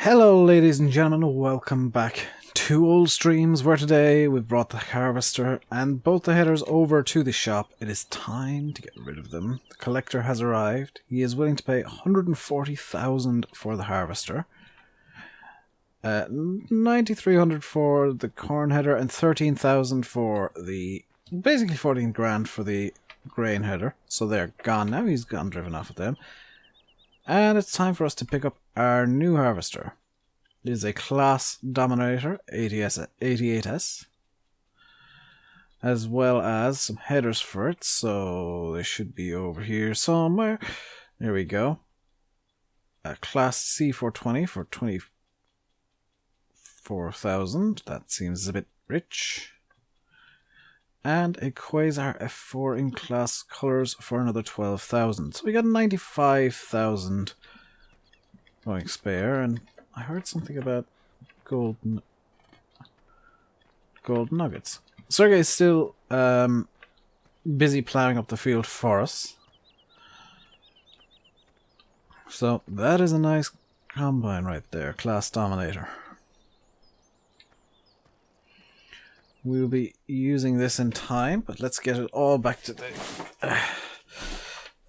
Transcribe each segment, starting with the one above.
Hello ladies and gentlemen, welcome back to Old Streams, where today we've brought the harvester and both the headers over to the shop. It is time to get rid of them. The collector has arrived. He is willing to pay 140,000 for the harvester, 9,300 for the corn header and 13,000 for the, basically 14 grand for the grain header. So they're gone now, he's gone driven off with them. And it's time for us to pick up our new harvester. It is a class dominator, 88S, as well as some headers for it, so they should be over here somewhere. There we go. A class C420 for 24,000. That seems a bit rich. And a Quasar F4 in class colors for another 12,000. So we got 95,000 going spare, and I heard something about gold nuggets. Sergei is still busy plowing up the field for us. So that is a nice combine right there, class dominator. We'll be using this in time, but let's get it all back to the...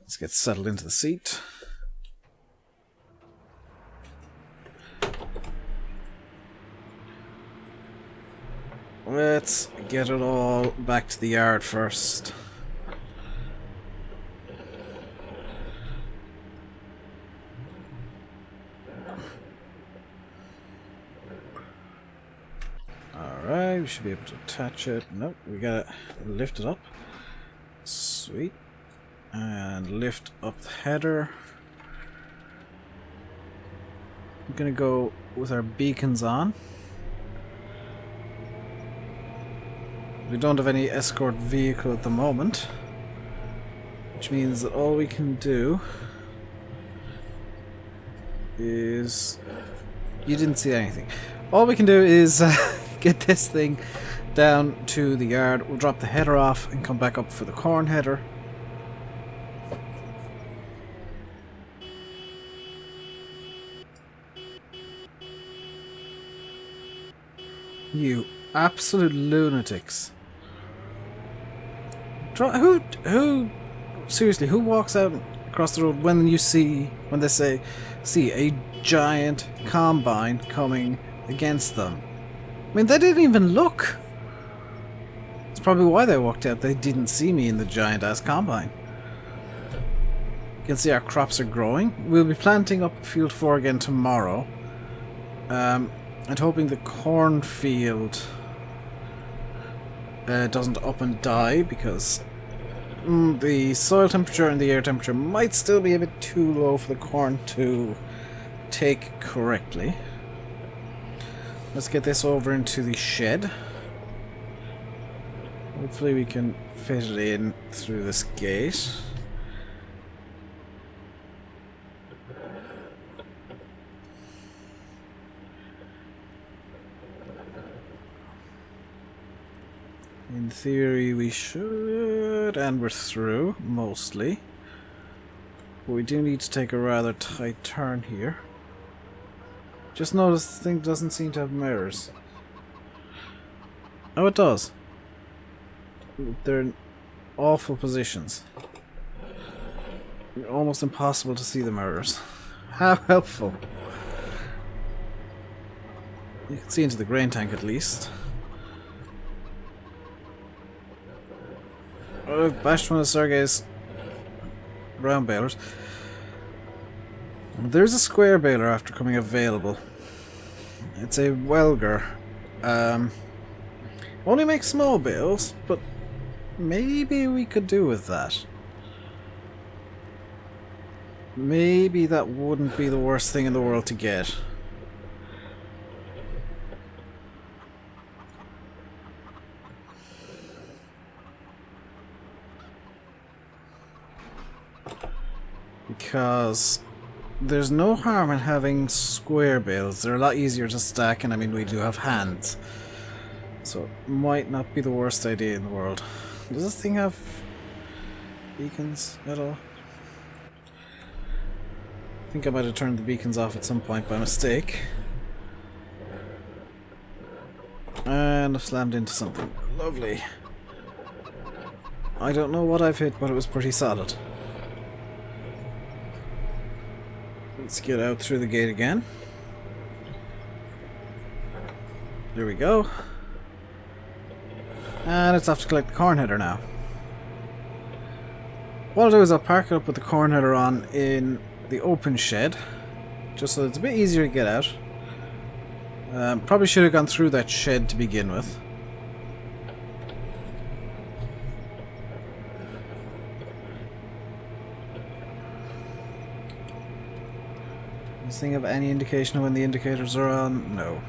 let's get settled into the seat. Let's get it all back to the yard first. Alright, we should be able to attach it. Nope, we gotta lift it up. Sweet. And lift up the header. I'm gonna go with our beacons on. We don't have any escort vehicle at the moment, which means that all we can do is... You didn't see anything. All we can do is get this thing down to the yard. We'll drop the header off and come back up for the corn header. You absolute lunatics. Seriously, who walks out across the road when they see a giant combine coming against them? I mean, they didn't even look. That's probably why they walked out. They didn't see me in the giant ass combine. You can see our crops are growing. We'll be planting up field 4 again tomorrow. And hoping the cornfield doesn't up and die, because the soil temperature and the air temperature might still be a bit too low for the corn to take correctly. Let's get this over into the shed. Hopefully we can fit it in through this gate. In theory we should, and we're through, mostly. But we do need to take a rather tight turn here. Just notice the thing doesn't seem to have mirrors. Oh, it does. They're in awful positions. Almost impossible to see the mirrors. How helpful. You can see into the grain tank at least. Oh, I've bashed one of Sergei's round balers. There's a square baler after coming available. It's a Welger. Only makes small bales, but maybe we could do with that. Maybe that wouldn't be the worst thing in the world to get. Because there's no harm in having square bales. They're a lot easier to stack, and I mean, we do have hands. So it might not be the worst idea in the world. Does this thing have beacons at all? I think I might have turned the beacons off at some point by mistake. And I've slammed into something. Lovely. I don't know what I've hit, but it was pretty solid. Let's get out through the gate again. There we go. And it's off to collect the corn header now. What I'll do is I'll park it up with the corn header on in the open shed, just so it's a bit easier to get out. Probably should have gone through that shed to begin with. Does this thing have any indication of when the indicators are on? No.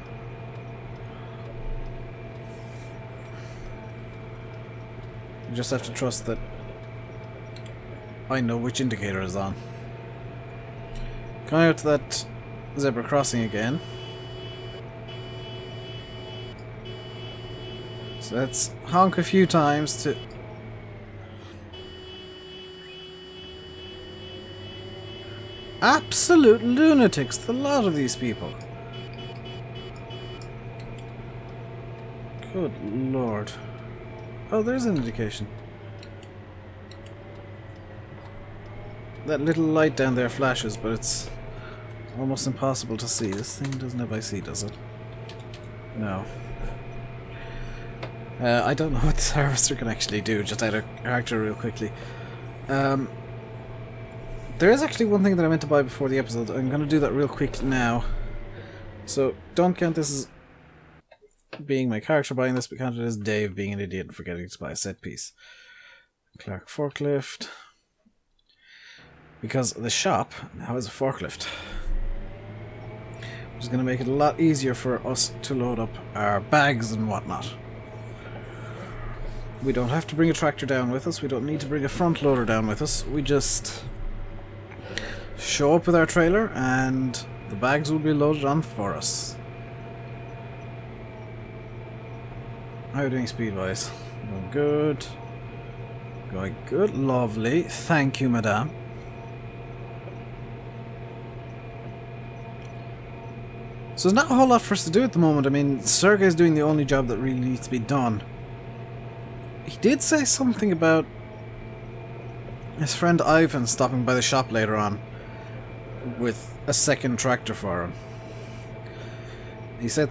You just have to trust that I know which indicator is on. Going out to that zebra crossing again. So let's honk a few times to... Absolute lunatics, the lot of these people. Good lord. Oh, there's an indication. That little light down there flashes, but it's almost impossible to see. This thing doesn't have IC, does it? No. I don't know what this harvester can actually do, just out of character real quickly. There is actually one thing that I meant to buy before the episode. I'm going to do that real quick now. So don't count this as being my character buying this, but count it as Dave being an idiot and forgetting to buy a set piece. Clark forklift. Because the shop now has a forklift. Which is going to make it a lot easier for us to load up our bags and whatnot. We don't have to bring a tractor down with us. We don't need to bring a front loader down with us. We just show up with our trailer and the bags will be loaded on for us. How are you doing speed-wise? Going good. Going good. Lovely. Thank you, madame. So there's not a whole lot for us to do at the moment. I mean, Sergei's doing the only job that really needs to be done. He did say something about his friend Ivan stopping by the shop later on with a second tractor for him. He said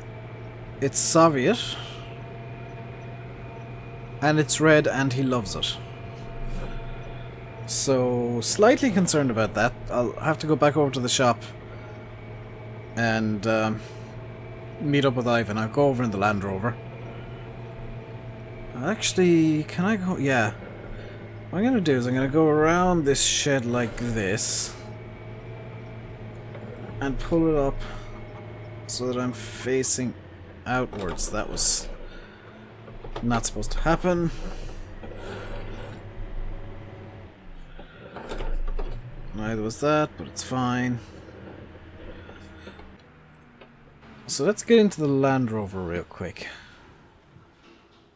it's Soviet and it's red and he loves it. So, slightly concerned about that. I'll have to go back over to the shop and meet up with Ivan. I'll go over in the Land Rover. Actually, can I go? Yeah. What I'm going to do is I'm going to go around this shed like this and pull it up so that I'm facing outwards. That was not supposed to happen. Neither was that, but it's fine. So let's get into the Land Rover real quick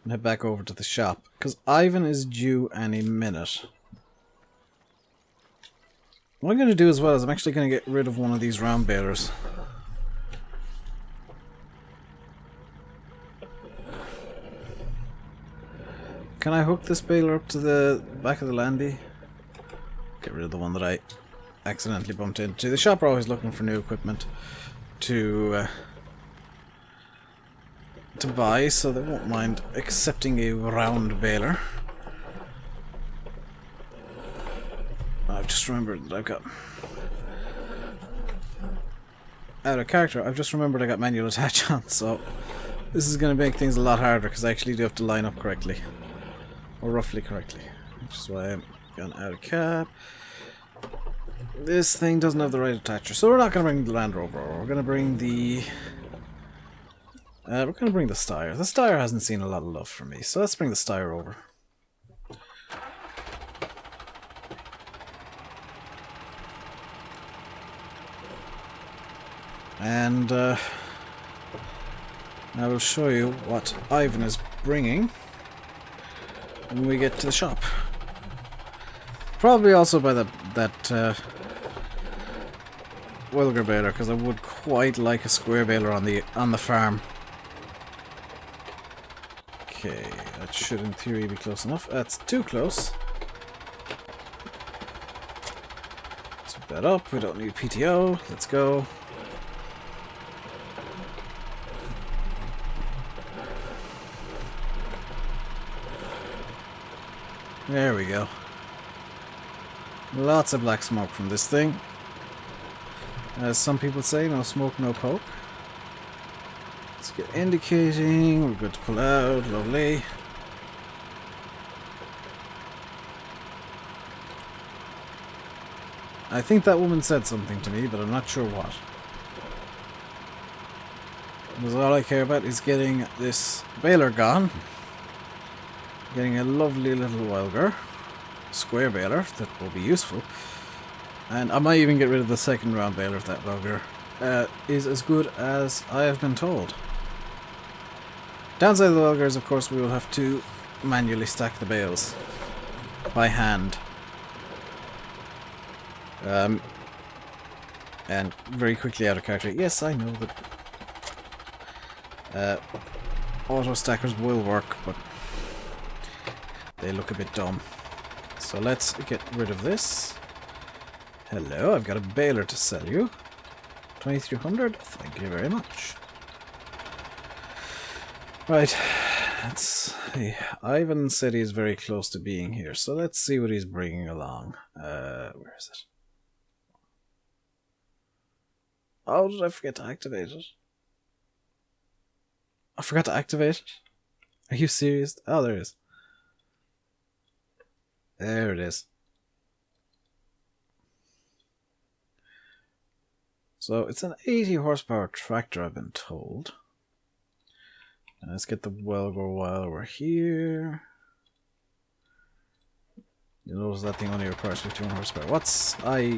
and head back over to the shop, because Ivan is due any minute. What I'm going to do as well is I'm actually going to get rid of one of these round balers. Can I hook this baler up to the back of the Landy? Get rid of the one that I accidentally bumped into. The shop are always looking for new equipment to buy, so they won't mind accepting a round baler. I've just remembered that I've got... Out of character, I've just remembered I got manual attach on, so this is going to make things a lot harder because I actually do have to line up correctly. Or roughly correctly. Which is why I'm going out of cap. This thing doesn't have the right attacher, so we're not going to bring the Land Rover. We're going to bring the... we're going to bring the Steyr. The Steyr hasn't seen a lot of love from me, so let's bring the Steyr over. And I will show you what Ivan is bringing when we get to the shop. Probably also by that Wilger baler, because I would quite like a square baler on the farm. Okay, that should in theory be close enough. That's too close. Let's hook that up. We don't need PTO. Let's go. There we go. Lots of black smoke from this thing. As some people say, no smoke, no poke. Let's get indicating. We're good to pull out. Lovely. I think that woman said something to me, but I'm not sure what. Because all I care about is getting this baler gone. Getting a lovely little welger. Square baler, that will be useful. And I might even get rid of the second round baler if that welger is as good as I have been told. Downside of the welger is, of course, we will have to manually stack the bales by hand. And very quickly out of character. Yes, I know that auto stackers will work, but they look a bit dumb. So let's get rid of this. Hello, I've got a baler to sell you. 2300, thank you very much. Right, let's see. Ivan said he's very close to being here, so let's see what he's bringing along. Where is it? Oh, did I forget to activate it? I forgot to activate it? Are you serious? Oh, there it is. There it is. So it's an 80 horsepower tractor, I've been told. And let's get the welger while we're here. You notice that thing only requires 51 horsepower. What's Yay.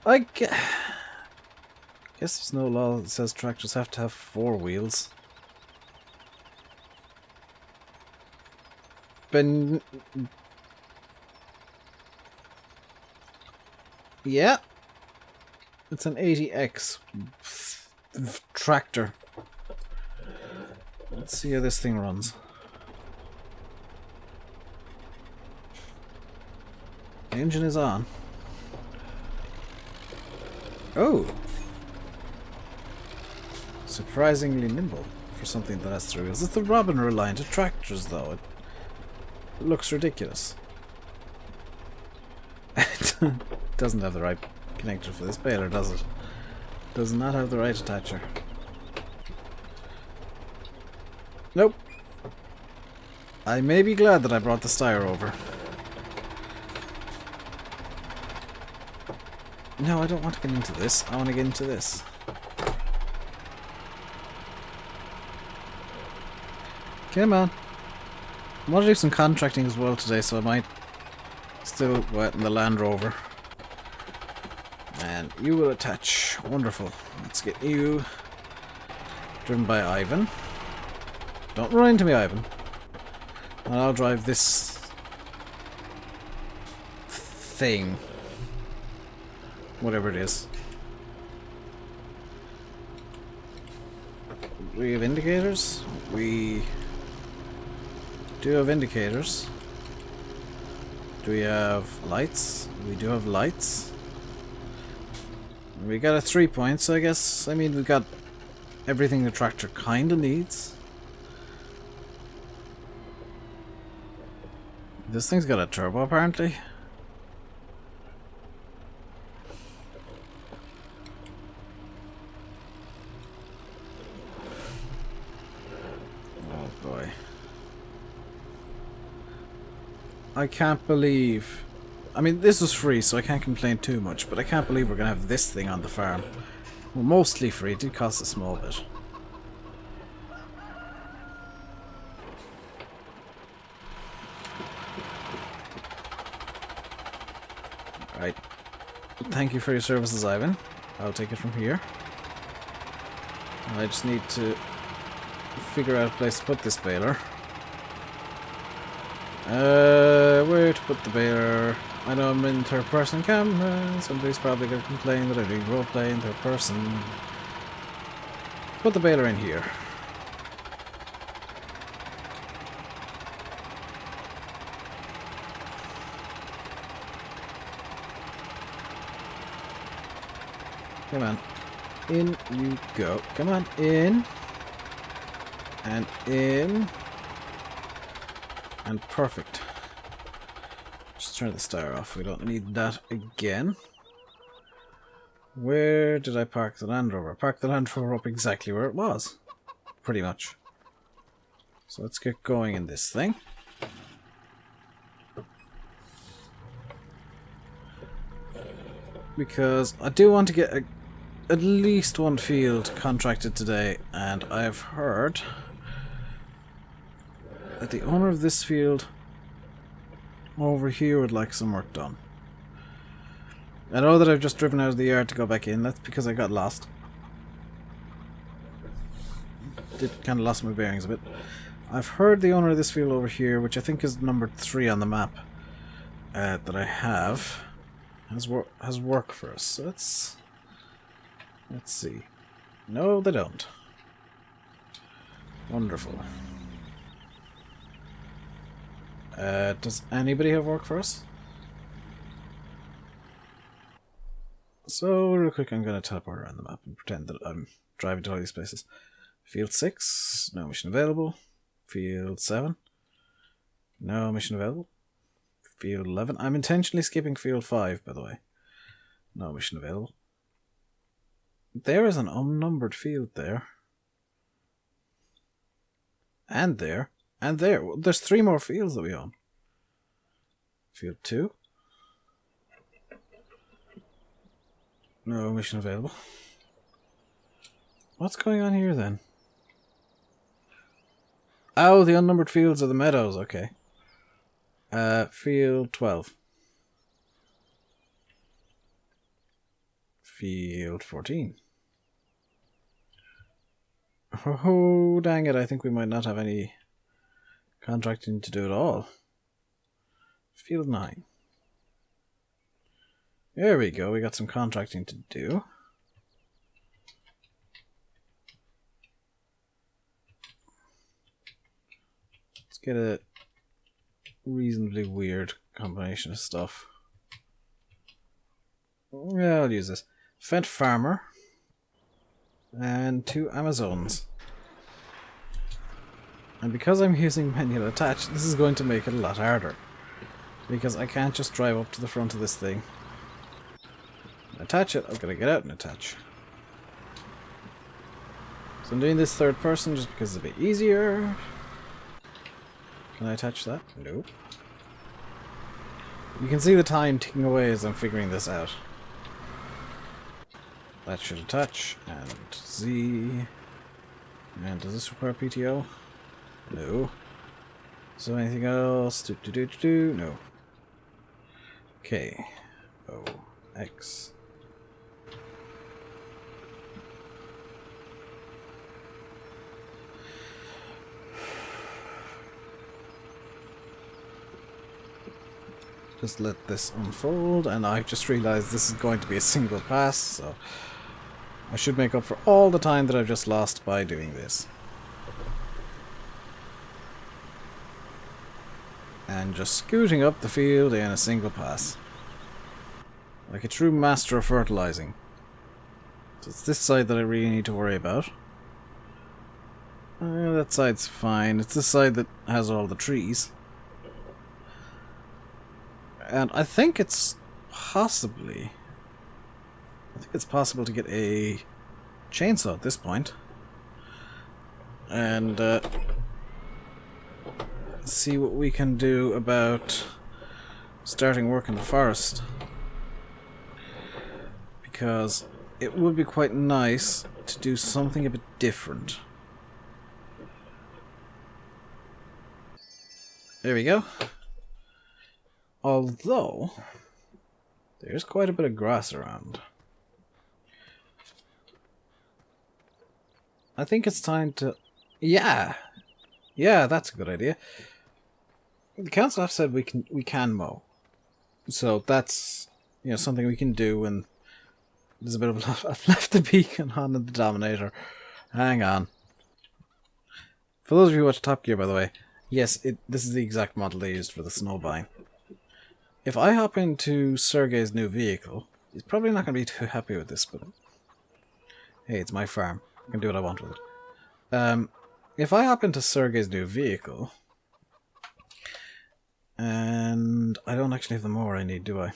I guess there's no law that says tractors have to have 4 wheels. But yeah, it's an 80X tractor. Let's see how this thing runs. The engine is on. Oh! Surprisingly nimble for something that has 3 wheels. It's the Robin line to tractors, though. It looks ridiculous. It doesn't have the right connector for this baler, does it? Does not have the right attacher. Nope. I may be glad that I brought the styre over. No, I don't want to get into this. I want to get into this. Come on. I want to do some contracting as well today, so I might still go out in the Land Rover. And you will attach. Wonderful. Let's get you driven by Ivan. Don't run into me, Ivan. And I'll drive this thing. Whatever it is. We have indicators. We do have indicators. Do we have lights? We do have lights. We got a 3-point, so I guess, I mean, we got everything the tractor kinda needs. This thing's got a turbo, apparently. Oh boy. I can't believe... I mean, this was free, so I can't complain too much, but I can't believe we're going to have this thing on the farm. Well, mostly free. It did cost a small bit. Right. Thank you for your services, Ivan. I'll take it from here. I just need to figure out a place to put this baler. Where to put the baler? I know I'm in third person camera. Somebody's probably going to complain that I'm doing roleplay in third person. Put the baler in here. Come on. In you go. Come on. In. And in. And perfect. Just turn the star off. We don't need that again. Where did I park the Land Rover? I parked the Land Rover up exactly where it was. Pretty much. So let's get going in this thing. Because I do want to get at least one field contracted today, and I've heard that the owner of this field over here would like some work done. I know that I've just driven out of the yard to go back in. That's because I got lost. Did kind of lost my bearings a bit. I've heard the owner of this field over here, which I think is number 3 on the map that I have, has work for us. So let's see. No, they don't. Wonderful. Does anybody have work for us? So, real quick, I'm going to teleport around the map and pretend that I'm driving to all these places. Field 6, no mission available. Field 7, no mission available. Field 11, I'm intentionally skipping Field 5, by the way. No mission available. There is an unnumbered field there. And there. And there. There's 3 more fields that we own. Field 2. No mission available. What's going on here then? Oh, the unnumbered fields are the meadows, okay. Field 12. Field 14. Oh, dang it, I think we might not have any contracting to do at all. Field 9. There we go, we got some contracting to do. Let's get a reasonably weird combination of stuff. Yeah, I'll use this. Fed farmer. And 2 Amazons. And because I'm using manual attach, this is going to make it a lot harder. Because I can't just drive up to the front of this thing. Attach it, I've got to get out and attach. So I'm doing this third person just because it's a bit easier. Can I attach that? Nope. You can see the time ticking away as I'm figuring this out. That should attach, and Z. And does this require PTO? No. So anything else? No. K. O. X. Just let this unfold, and I've just realized this is going to be a single pass, so I should make up for all the time that I've just lost by doing this. And just scooting up the field in a single pass. Like a true master of fertilizing. So it's this side that I really need to worry about. That side's fine. It's this side that has all the trees. And I think it's possible to get a chainsaw at this point. And see what we can do about starting work in the forest. Because it would be quite nice to do something a bit different. There we go. Although, there's quite a bit of grass around. I think it's time to... Yeah! Yeah, that's a good idea. the council have said we can mow, so that's something we can do. And there's a bit of I've left the beacon on in the Dominator. Hang on. For those of you who watch Top Gear, by the way, yes, this is the exact model they used for the snowbine. If I hop into Sergei's new vehicle, he's probably not going to be too happy with this, but hey, it's my farm. I can do what I want with it. If I hop into Sergei's new vehicle, and I don't actually have the mower I need, do I?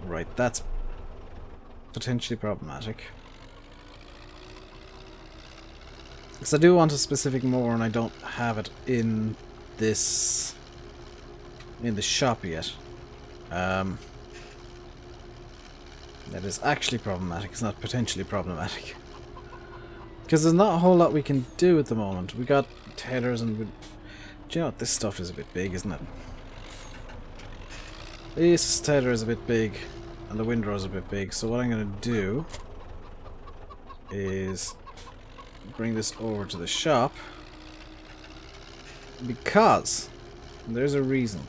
Right, that's potentially problematic. Because I do want a specific mower and I don't have it in the shop yet. That is actually problematic. It's not potentially problematic. Because there's not a whole lot we can do at the moment. We got tethers and... do you know what? This stuff is a bit big, isn't it? This tether is a bit big and the windrow is a bit big. So what I'm going to do is bring this over to the shop. Because there's a reason.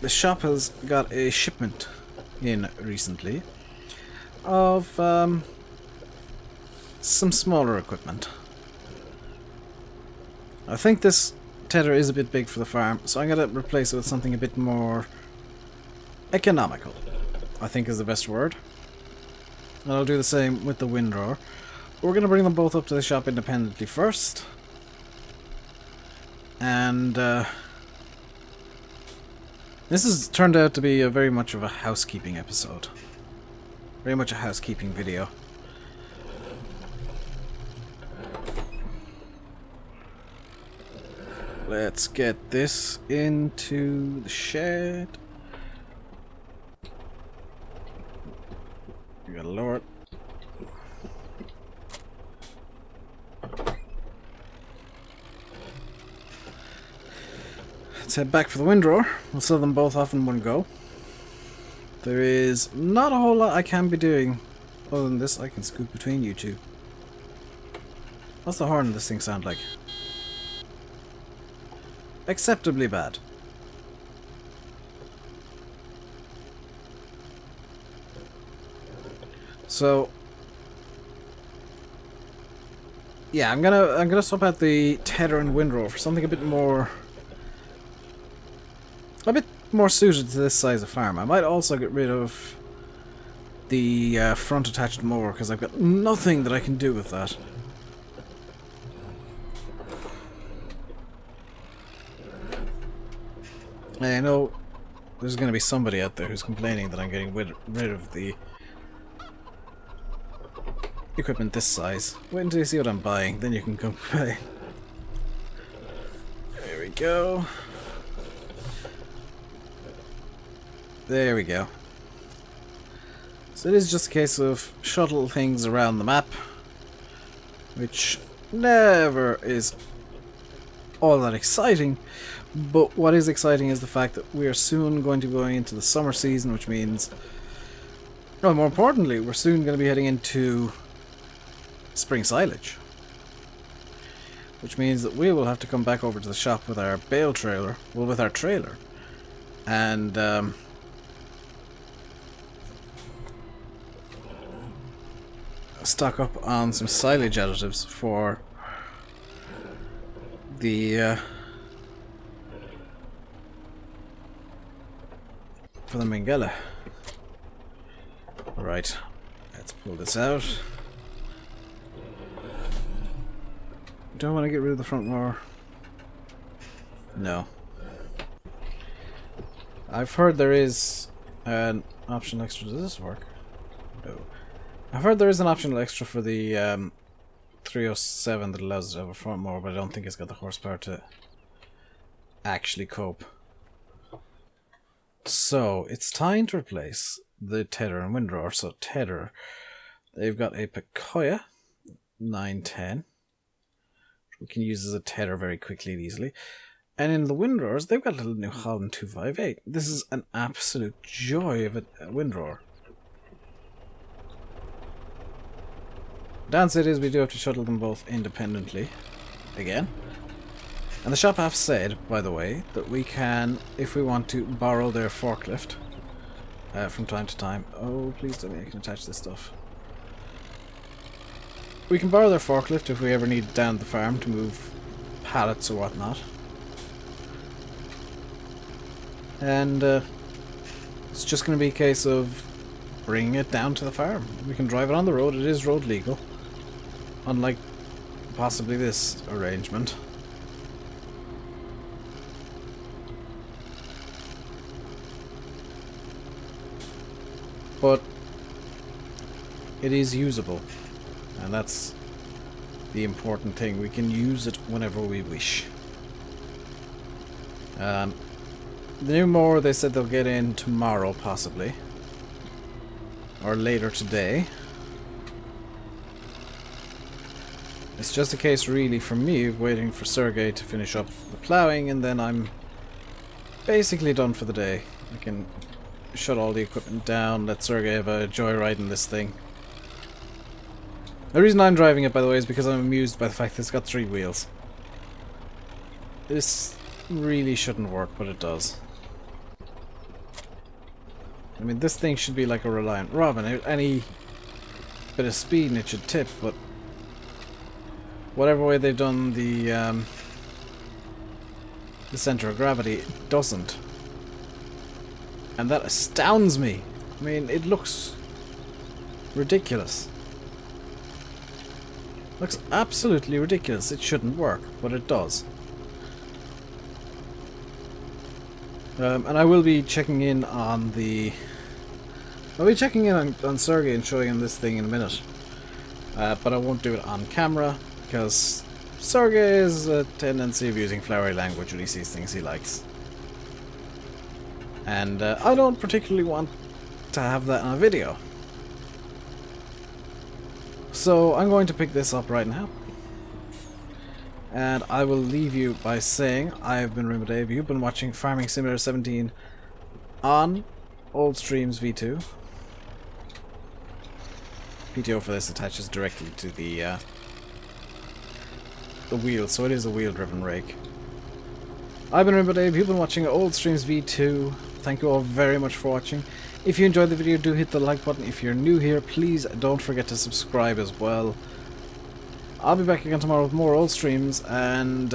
The shop has got a shipment in recently of some smaller equipment. I think this tether is a bit big for the farm, so I'm going to replace it with something a bit more economical, I think is the best word. And I'll do the same with the windrower. We're going to bring them both up to the shop independently first. And this has turned out to be very much of a housekeeping episode. Very much a housekeeping video. Let's get this into the shed. You gotta lower it. Let's head back for the windrower. We'll sell them both off in one go. There is not a whole lot I can be doing other than this. I can scoot between you two. What's the horn of this thing sound like? Acceptably bad. So yeah, I'm gonna swap out the tether and windrow for something a bit more suited to this size of farm. I might also get rid of the front attached mower because I've got nothing that I can do with that. I know there's going to be somebody out there who's complaining that I'm getting rid of the equipment this size. Wait until you see what I'm buying, then you can complain. There we go. There we go. So it is just a case of shuttle things around the map, which never is all that exciting. But what is exciting is the fact that we are soon going to be going into the summer season, which means, well, more importantly, we're soon going to be heading into spring silage. Which means that we will have to come back over to the shop with our bale trailer, well, with our trailer, and stock up on some silage additives for the Mengele. Right, let's pull this out. Do I want to get rid of the front mower? No. I've heard there is an optional extra. Does this work? No. I've heard there is an optional extra for the 307 that allows us to have a front mower, but I don't think it's got the horsepower to actually cope. So, it's time to replace the tether and windrower. So, tether, they've got a Pecoya 910. We can use as a tether very quickly and easily. And in the windrowers, they've got a little New Holland 258. This is an absolute joy of a windrower. Downside is we do have to shuttle them both independently. Again. And the shop have said, by the way, that we can, if we want to, borrow their forklift from time to time. Oh, please tell me I can attach this stuff. We can borrow their forklift if we ever need it down the farm to move pallets or whatnot. And it's just going to be a case of bringing it down to the farm. We can drive it on the road. It is road legal. Unlike possibly this arrangement. But it is usable. And that's the important thing. We can use it whenever we wish. The new mower, they said they'll get in tomorrow, possibly. Or later today. It's just a case, really, for me of waiting for Sergei to finish up the ploughing, and then I'm basically done for the day. I can shut all the equipment down, let Sergei have a joyride in this thing. The reason I'm driving it, by the way, is because I'm amused by the fact that it's got 3 wheels. This really shouldn't work, but it does. I mean, this thing should be like a Reliant Robin. Any bit of speed and it should tip, but whatever way they've done the center of gravity, it doesn't. And that astounds me. I mean, it looks ridiculous. Looks absolutely ridiculous. It shouldn't work, but it does. And I will be checking in on the... I'll be checking in on Sergei and showing him this thing in a minute. But I won't do it on camera, because Sergei has a tendency of using flowery language when he sees things he likes. And I don't particularly want to have that on a video. So I'm going to pick this up right now. And I will leave you by saying I've been RainbowDave. You've been watching Farming Simulator 17 on Old Streams V2. PTO for this attaches directly to the wheel, so it is a wheel-driven rake. I've been RainbowDave. You've been watching Old Streams V2. Thank you all very much for watching. If you enjoyed the video, do hit the like button. If you're new here, please don't forget to subscribe as well. I'll be back again tomorrow with more old streams, and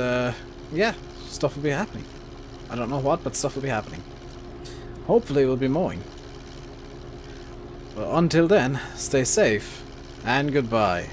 yeah, stuff will be happening. I don't know what, but stuff will be happening. Hopefully we'll be mowing. But until then, stay safe, and goodbye.